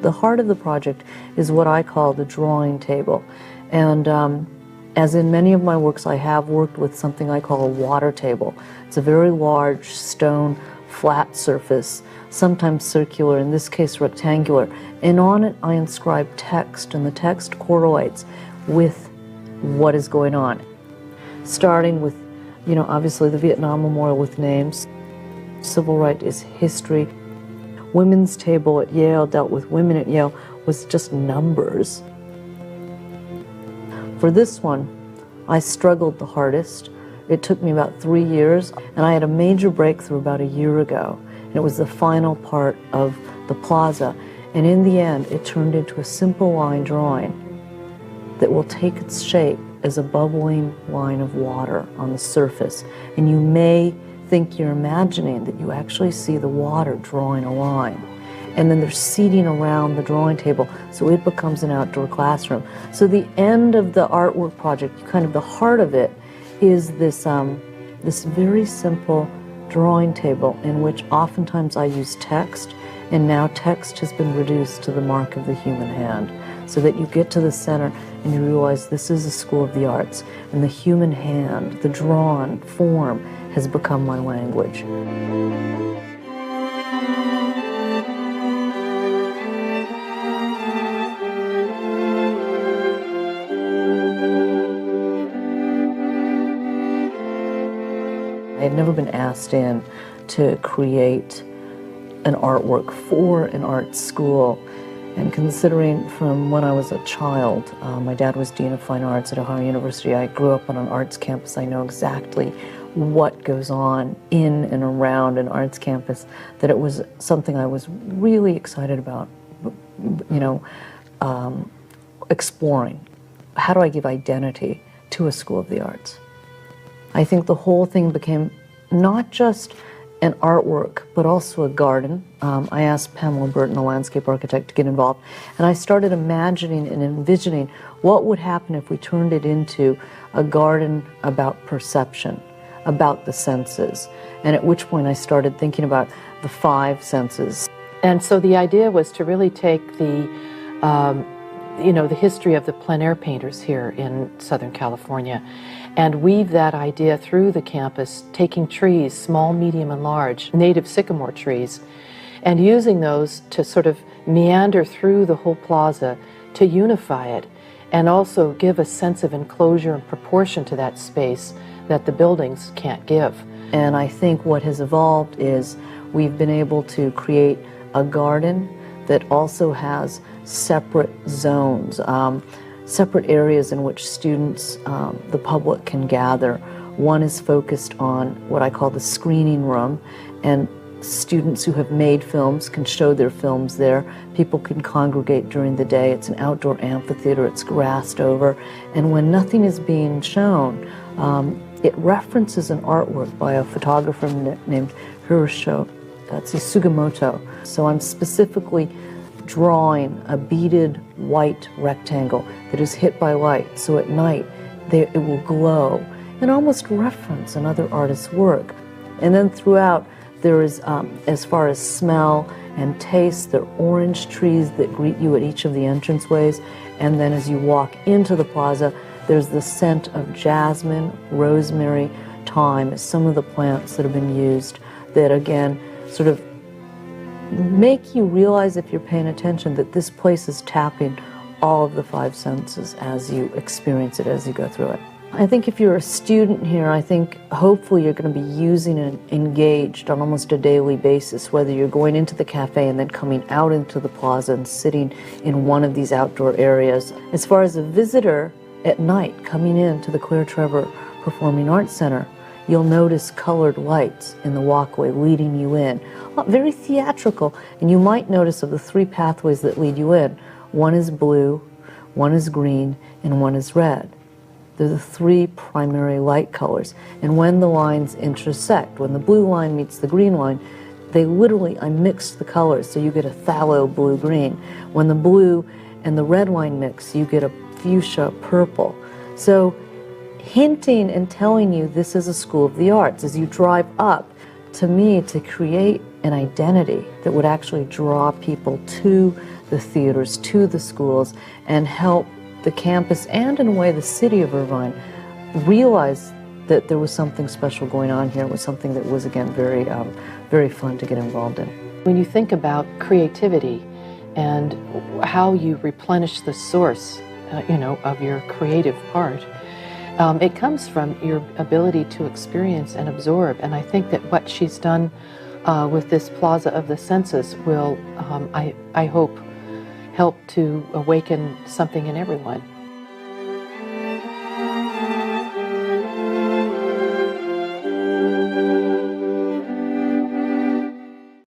The heart of the project is what I call the drawing table. And as in many of my works, I have worked with something I call a water table. It's a very large stone flat surface, sometimes circular, in this case rectangular, and on it I inscribe text, and the text correlates with what is going on. Starting with, obviously the Vietnam Memorial with names, civil rights is history, women's table at Yale dealt with women at Yale was just numbers. For this one, I struggled the hardest. It took me about 3 years, and I had a major breakthrough about a year ago. And it was the final part of the Plaza. And in the end, it turned into a simple line drawing that will take its shape as a bubbling line of water on the surface. And you may think you're imagining that you actually see the water drawing a line. And then there's seating around the drawing table, so it becomes an outdoor classroom. So the end of the artwork project, kind of the heart of it, is this very simple drawing table in which oftentimes I use text, and now text has been reduced to the mark of the human hand, so that you get to the center and you realize this is a school of the arts, and the human hand, the drawn form, has become my language. I had never been asked in to create an artwork for an art school, and considering from when I was a child, my dad was Dean of Fine Arts at Ohio University. I grew up on an arts campus. I know exactly what goes on in and around an arts campus, that it was something I was really excited about, exploring. How do I give identity to a school of the arts? I think the whole thing became not just an artwork, but also a garden. I asked Pamela Burton, a landscape architect, to get involved, and I started imagining and envisioning what would happen if we turned it into a garden about perception, about the senses, and at which point I started thinking about the 5 senses. And so the idea was to really take the history of the plein air painters here in Southern California and weave that idea through the campus, taking trees, small, medium, and large, native sycamore trees, and using those to sort of meander through the whole plaza to unify it and also give a sense of enclosure and proportion to that space that the buildings can't give. And I think what has evolved is we've been able to create a garden that also has separate zones, separate areas in which students, the public, can gather. One is focused on what I call the screening room, and students who have made films can show their films there. People can congregate during the day. It's an outdoor amphitheater. It's grassed over. And when nothing is being shown, it references an artwork by a photographer named Hiroshi Sugimoto. So I'm specifically drawing a beaded white rectangle that is hit by light, so at night it will glow and almost reference another artist's work. And then throughout there is, as far as smell and taste, there are orange trees that greet you at each of the entranceways, and then as you walk into the plaza, there's the scent of jasmine, rosemary, thyme, some of the plants that have been used that again sort of make you realize, if you're paying attention, that this place is tapping all of the 5 senses as you experience it, as you go through it. I think if you're a student here, I think hopefully you're going to be using and engaged on almost a daily basis, whether you're going into the cafe and then coming out into the plaza and sitting in one of these outdoor areas. As far as a visitor at night coming into the Claire Trevor Performing Arts Center, you'll notice colored lights in the walkway leading you in. Very theatrical, and you might notice of the 3 pathways that lead you in, one is blue, one is green, and one is red. They're the 3 primary light colors, and when the lines intersect, when the blue line meets the green line, I mixed the colors, so you get a phthalo blue-green. When the blue and the red line mix, you get a fuchsia purple. So hinting and telling you this is a school of the arts. As you drive up to me, to create an identity that would actually draw people to the theaters, to the schools, and help the campus and, in a way, the city of Irvine realize that there was something special going on here. It was something that was, again, very fun to get involved in. When you think about creativity and how you replenish the source, of your creative part, it comes from your ability to experience and absorb. And I think that what she's done with this Plaza of the Senses will, I hope, help to awaken something in everyone.